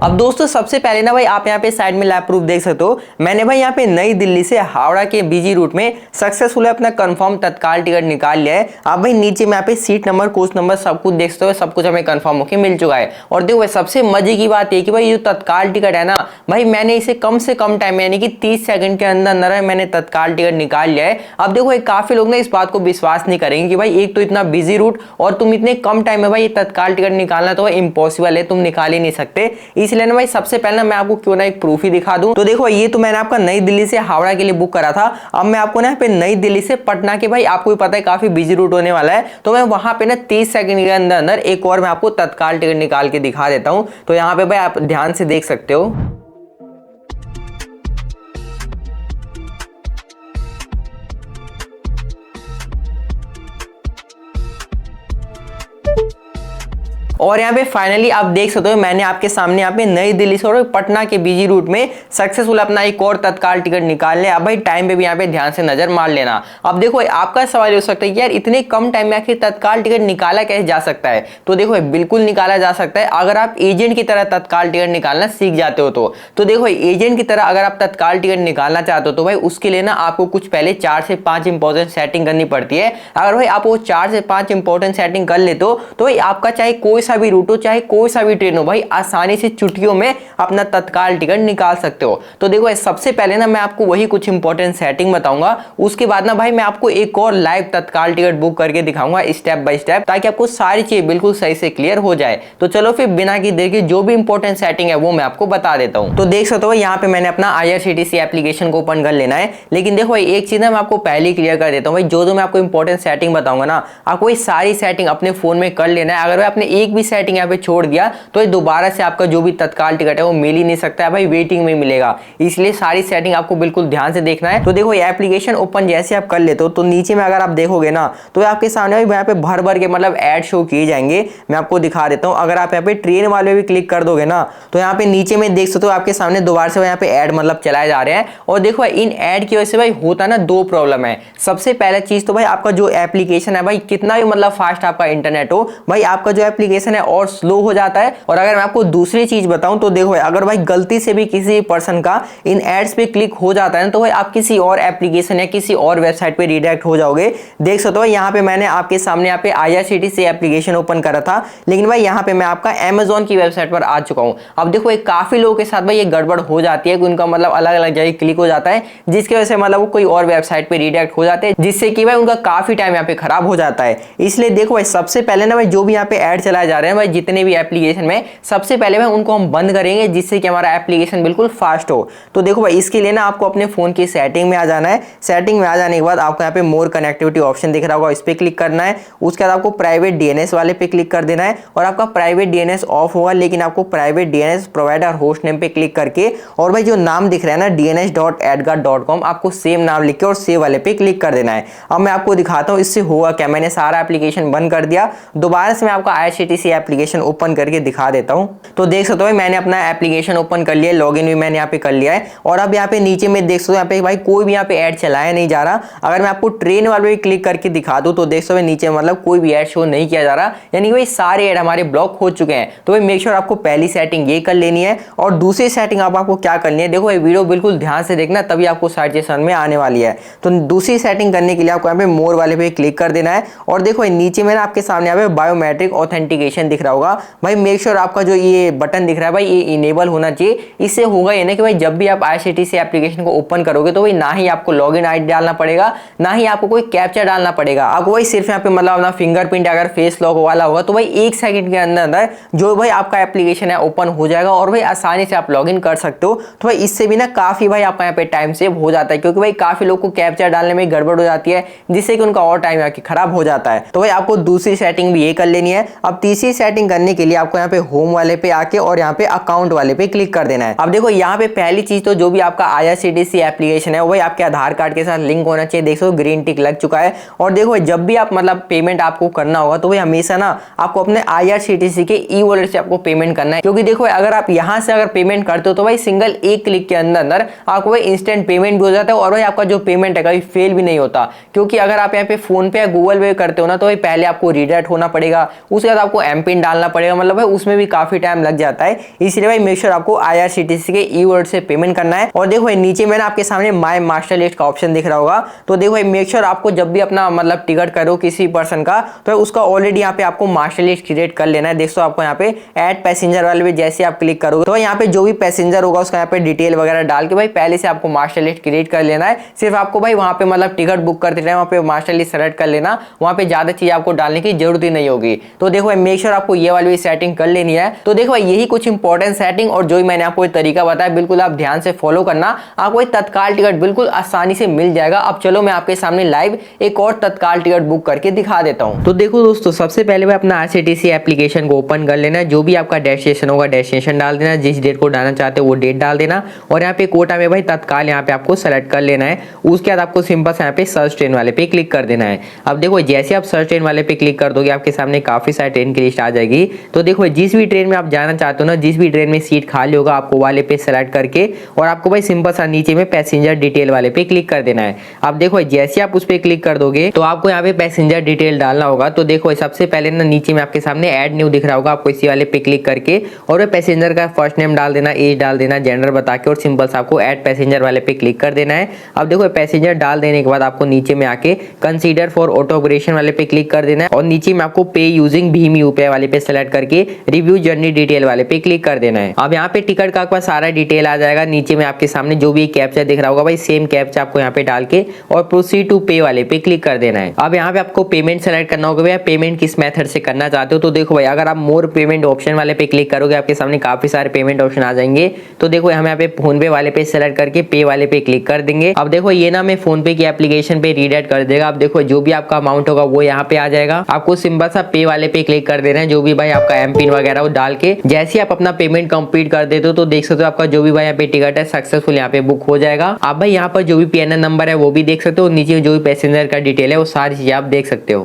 अब दोस्तों सबसे पहले ना भाई आप यहाँ पे साइड में लाइव प्रूफ देख सकते हो। मैंने भाई यहाँ पे नई दिल्ली से हावड़ा के बीजी रूट में सक्सेसफुल अपना कंफर्म तत्काल टिकट निकाल लिया है। आप भाई नीचे में यहाँ पे सीट नंबर, कोच नंबर सब कुछ देख सकते हो, सब कुछ हमें कंफर्म होकर मिल चुका है। और देखो भाई सबसे मजे की बात है कि भाई ये तत्काल टिकट है ना भाई, मैंने इसे कम से कम टाइम यानी कि 30 सेकंड के अंदर अंदर मैंने तत्काल टिकट निकाल लिया है। अब देखो भाई काफी लोग ना इस बात को विश्वास नहीं करेंगे कि भाई एक तो इतना बिजी रूट और तुम इतने कम टाइम में भाई ये तत्काल टिकट निकालना तो इम्पॉसिबल है, तुम निकाल ही नहीं सकते। इसलिए ना भाई सबसे पहले मैं आपको क्यों ना एक प्रूफ ही दिखा दूं। तो देखो ये तो मैंने आपका नई दिल्ली से हावड़ा के लिए बुक करा था। अब मैं आपको ना पे नई दिल्ली से पटना के, भाई आपको भी पता है काफी बिजी रूट होने वाला है, तो मैं वहां पे ना 30 सेकंड के अंदर अंदर एक और मैं आपको तत्काल टिकट निकाल के दिखा देता हूं। तो यहाँ पे भाई आप ध्यान से देख सकते हो। और यहाँ पे फाइनली आप देख सकते हो मैंने आपके सामने यहाँ पे नई दिल्ली से और पटना के बीजी रूट में सक्सेसफुल अपना एक और तत्काल टिकट निकाल ले। अब भाई टाइम पे भी यहाँ पे ध्यान से नजर मार लेना। अब देखो आपका सवाल हो सकता है कि यार इतने कम टाइम में आखिर तत्काल टिकट निकाला कैसे जा सकता है। तो देखो बिल्कुल निकाला जा सकता है अगर आप एजेंट की तरह तत्काल टिकट निकालना सीख जाते हो। तो देखो एजेंट की तरह अगर आप तत्काल टिकट निकालना चाहते हो तो भाई उसके लिए ना आपको कुछ पहले 4 से 5 इंपॉर्टेंट सेटिंग करनी पड़ती है। अगर भाई आप वो 4 से 5 इंपॉर्टेंट सेटिंग कर लेते हो तो भाई आपका चाहे कोई सा भी रूट हो, चाहे कोई सा भी ट्रेन हो, भाई आसानी से चुटकियों में अपना तत्काल टिकट निकाल सकते हो। तो देखो सबसे पहले ना मैं आपको वही कुछ इंपॉर्टेंट सेटिंग बताऊंगा, उसके बाद ना भाई मैं आपको एक और लाइव तत्काल टिकट बुक करके दिखाऊंगा स्टेप बाय स्टेप, ताकि आपको सारी चीजें बिल्कुल सही से क्लियर हो जाए। तो चलो फिर बिना की देर के जो भी इंपॉर्टेंट सेटिंग है वो मैं आपको बता देता हूं। तो देख सकते हो यहाँ पे मैंने अपना IRCTC एप्लीकेशन को ओपन कर लेना है। लेकिन देखो एक चीज ना मैं आपको पहले ही क्लियर कर देता हूँ, भाई जो मैं आपको इंपॉर्टेंट सेटिंग बताऊंगा ना आपको ये सारी सेटिंग अपने फोन में कर लेना है। अगर आपने एक भी सेटिंग यहाँ पे छोड़ दिया तो ये दोबारा से आपका जो भी तत्काल टिकट है वो मिल ही नहीं सकता है, भाई वेटिंग में मिलेगा। इसलिए सारी सेटिंग आपको बिल्कुल ध्यान से देखना है। तो देखो ये एप्लीकेशन ओपन जैसे आप कर लेते हो तो नीचे में अगर आप देखोगे ना तो आपके सामने यहाँ पे भर भर के मतलब ऐड शो किए जाएंगे। मैं आपको दिखा देता हूँ। अगर आप यहाँ पे ट्रेन वाले भी क्लिक कर दोगे ना तो यहाँ पे नीचे में देख सकते हो आपके सामने दोबारा से यहाँ पे ऐड मतलब चलाए जा रहे हैं। और देखो इन ऐड की वजह से भाई होता ना 2 प्रॉब्लम है। सबसे पहला चीज तो भाई आपका जो एप्लीकेशन है भाई कितना भी मतलब फास्ट आपका इंटरनेट हो, भाई आपका जो एप्लीकेशन है और स्लो हो जाता है। और अगर मैं आपको दूसरी चीज बताऊं तो देखो अगर भाई गलती से भी किसी पर्सन का इन एड्स पे क्लिक हो जाता है तो भाई आप किसी और एप्लीकेशन या किसी और वेबसाइट पे रिडायरेक्ट हो जाओगे। देख सकते हो यहाँ पे मैंने आपके सामने यहाँ पे IRCTC एप्लीकेशन ओपन करा था, लेकिन भाई यहाँ पे मैं आपका Amazon की वेबसाइट पर आ चुका हूँ। अब देखो एक काफी लोगों के साथ भाई ये गड़बड़ हो जाती है कि उनका मतलब अलग अलग जगह क्लिक हो जाता है, जिसकी वजह से मतलब वो कोई और वेबसाइट पे रिडायरेक्ट हो जाते हैं, जिससे कि भाई उनका काफी टाइम यहाँ पे खराब हो जाता है। इसलिए देखो भाई सबसे पहले ना भाई जो भी यहाँ पे ऐड चलाए जा रहे हैं भाई जितने भी एप्लीकेशन में, सबसे पहले भाई उनको हम बंद करेंगे जिससे कि हमारा एप्लीकेशन बिल्कुल फास्ट हो। तो देखो भाई इसके लिए ना आपको अपने फोन की सेटिंग में आ जाना है। सेटिंग में आ जाने के बाद आपको यहाँ पे मोर कनेक्टिविटी ऑप्शन दिख रहा होगा, इस पे क्लिक करना है। उसके बाद आपको प्राइवेट DNS वाले पे क्लिक कर देना है और आपका प्राइवेट DNS ऑफ होगा, लेकिन आपको private DNS provider host name पे क्लिक करके और भाई जो नाम दिख रहा है ना dns.edgar.com आपको सेम नाम लिख के और सेव वाले पे क्लिक कर देना है। अब मैं आपको दिखाता हूँ इससे होगा क्या। मैंने सारा एप्लीकेशन बंद कर दिया, दोबारा से मैं आपको IRCTC एप्लीकेशन ओपन करके दिखा देता हूँ। तो देख सकते हो मैंने अपना एप्लीकेशन ओपन कर लिया, लॉगिन भी मैंने यहाँ पे कर लिया है। और अब यहाँ पे नीचे में देख सकते हो यहाँ पे भाई कोई भी यहाँ पे ऐड चलाया नहीं जा रहा। अगर मैं आपको ट्रेन वाले भी क्लिक करके दिखा दूं तो देख सकते हो नीचे मतलब कोई भी ऐड शो नहीं किया जा रहा, यानी कि भाई सारे ऐड हमारे ब्लॉक हो चुके हैं। तो भाई मेक श्योर आपको पहली सेटिंग ये कर लेनी है। और दूसरी सेटिंग आपको क्या करनी है, देखो ये वीडियो बिल्कुल ध्यान से देखना तभी आपको सारी चीजें समझ में आने वाली है। तो दूसरी सेटिंग करने के लिए आपको यहाँ पे मोर वाले पे क्लिक कर देना है। और देखो नीचे में ना आपके सामने यहाँ पे बायोमेट्रिक ऑथेंटिकेशन दिख रहा होगा, भाई मेक श्योर आपका जो ये बटन दिख रहा है भाई ये इनेबल होना चाहिए। इससे होगा ये ना कि भाई जब भी आप IRCTC एप्लीकेशन को ओपन करोगे तो भाई ना ही आपको लॉगिन ID डालना पड़ेगा, ना ही आपको कोई कैप्चा डालना पड़ेगा। आपको भाई सिर्फ यहाँ पे मतलब अपना फिंगरप्रिंट अगर फेस लॉक वाला होगा तो भाई 1 सेकंड के अंदर अंदर जो भाई आपका एप्लीकेशन है ओपन हो जाएगा और भाई आसानी से आप लॉगिन कर सकते हो। तो भाई इससे भी ना काफी भाई आपका यहाँ पे टाइम सेव हो जाता है, क्योंकि भाई काफी लोग को कैप्चा डालने में गड़बड़ हो जाती है, जिससे कि उनका और टाइम यहाँ खराब हो जाता है। तो भाई आपको दूसरी सेटिंग भी ये कर लेनी है। अब तीसरी सेटिंग करने के लिए आपको यहाँ पे होम वाले पे आके और यहाँ पे अकाउंट वाले पे क्लिक कर देना है। अब देखो यहाँ पे पहली चीज तो जो भी आपका IRCTC एप्लीकेशन है वो भाई आपके आधार कार्ड के साथ लिंक होना चाहिए। देखो ग्रीन टिक लग चुका है। और देखो जब भी आप मतलब पेमेंट आपको करना होगा तो भाई हमेशा ना आपको अपने IRCTC के e-वॉलेट से आपको पेमेंट करना है, क्योंकि देखो अगर आप यहाँ से अगर पेमेंट करते हो तो भाई सिंगल एक क्लिक के अंदर अंदर आपको भाई इंस्टेंट पेमेंट भी हो जाता है और भाई आपका जो पेमेंट है कभी फेल भी नहीं होता। क्योंकि अगर आप यहाँ पे फोन पे या गूगल पे करते हो ना तो भाई पहले आपको रिडायरेक्ट होना पड़ेगा, उसके बाद आपको एम पिन डालना पड़ेगा, मतलब भाई उसमें भी काफी टाइम लग जाता है। इसलिए भाई मेक श्योर आपको IRCTC के ई-वर्ड से पेमेंट करना है। और देखो भाई नीचे मैंने आपके सामने माय मास्टर लिस्ट का ऑप्शन दिख रहा होगा, तो देखो भाई मेक श्योर आपको जब भी अपना मतलब टिकट करो किसी पर्सन का, तो उसका ऑलरेडी यहाँ पे आपको मास्टर लिस्ट क्रिएट कर लेना है। देखो आपको यहाँ पे ऐड पैसेंजर वाले पे जैसे आप क्लिक करोगे तो यहाँ पे जो भी पैसेंजर होगा उसका यहाँ पे डिटेल वगैरह डाल के भाई पहले से आपको मास्टर लिस्ट क्रिएट कर लेना है। सिर्फ आपको भाई वहाँ पे मतलब टिकट बुक करते टाइम वहाँ पे मास्टर लिस्ट सेलेक्ट कर लेना, वहाँ पे ज्यादा चीज आपको डालने की जरूरत ही नहीं होगी। तो देखो भाई मेक श्योर आपको ये वाली सेटिंग कर लेनी है। तो देखो भाई यही कुछ इंपॉर्टेंट सेटिंग और जो मैंने आपको तरीका बताया बिल्कुल आप ध्यान से फॉलो करना, आपको तत्काल टिकट बिल्कुल आसानी से मिल जाएगा। अब चलो मैं आपके सामने लाइव एक और तत्काल टिकट बुक करके दिखा देता हूं। तो देखो दोस्तों, सबसे पहले मैं अपना IRCTC एप्लीकेशन को ओपन कर लेना, जो भी आपका डेस्टिनेशन होगा डेस्टिनेशन डाल देना, जिस डेट को डालना चाहते हो वो डेट डाल देना और यहाँ पे कोटा में भाई तत्काल यहाँ पे आपको सेलेक्ट कर लेना है। उसके बाद आपको सिंपल से यहाँ पे सर्च ट्रेन वाले पे क्लिक कर देना है। अब देखो जैसे आप सर्च ट्रेन वाले पे क्लिक कर दोगे आपके सामने काफी सारे ट्रेन की लिस्ट आ जाएगी। तो देखो जिस भी ट्रेन में आप जाना चाहते हो ना, जिस भी ट्रेन में सीट खाली होगा आपको वाले पे सेलेक्ट करके और आपको भाई सिंपल सा नीचे में पैसेंजर डिटेल वाले पे क्लिक कर देना है। अब देखो जैसे आप उस पे क्लिक कर दोगे तो आपको यहाँ पे पैसेंजर डिटेल डालना होगा। तो देखो सबसे पहले ना नीचे में आपके सामने ऐड न्यू दिख रहा होगा, आपको इसी वाले पे क्लिक करके और पैसेंजर का फर्स्ट नेम डाल देना, एज डाल देना, जेंडर बता के और सिंपल सा आपको ऐड पैसेंजर वाले पे क्लिक कर देना है। अब देखो पैसेंजर डाल देने के बाद आपको नीचे में आके कंसीडर फॉर ऑटो ऑपरेशन वाले पे क्लिक कर देना है और नीचे में आपको पे यूजिंग भीम यूपीआई वाले पे सेलेक्ट करके रिव्यू जर्नी डिटेल वाले पे क्लिक कर देना है। अब यहाँ पे टिकट का आपका सारा डिटेल आ जाएगा। नीचे में आपके सामने जो भी कैप्चा दिख रहा होगा भाई सेम कैप्चा आपको यहाँ पे डाल के और प्रोसीड टू पे वाले पे क्लिक कर देना है। अब यहाँ पे आपको पेमेंट सेलेक्ट करना होगा, भैया पेमेंट किस मेथड से करना चाहते हो। तो देखो भाई अगर आप मोर पेमेंट ऑप्शन वाले पे क्लिक करोगे आपके सामने काफी सारे पेमेंट ऑप्शन आ जाएंगे। तो देखो हम यहाँ पे फोन पे वाले पे सेलेक्ट करके पे वाले पे क्लिक कर देंगे। अब देखो ये ना मैं फोन पे की एप्लीकेशन पे रीडायरेक्ट कर देगा। अब देखो जो भी आपका अमाउंट होगा वो यहाँ पे आ जाएगा, आपको सिंपल सा पे वाले पे क्लिक कर देना है। जो भी भाई आपका एम पिन वगैरह वो डाल के जैसे आप अपना पेमेंट कंप्लीट कर देते हो तो देख सकते हो आपका जो भी भाई यहाँ पे टिकट है सक्सेसफुल यहाँ पे बुक हो जाएगा। आप भाई यहाँ पर जो भी PNR नंबर है वो भी देख सकते हो, नीचे जो भी पैसेंजर का डिटेल है वो सारी चीजें आप देख सकते हो।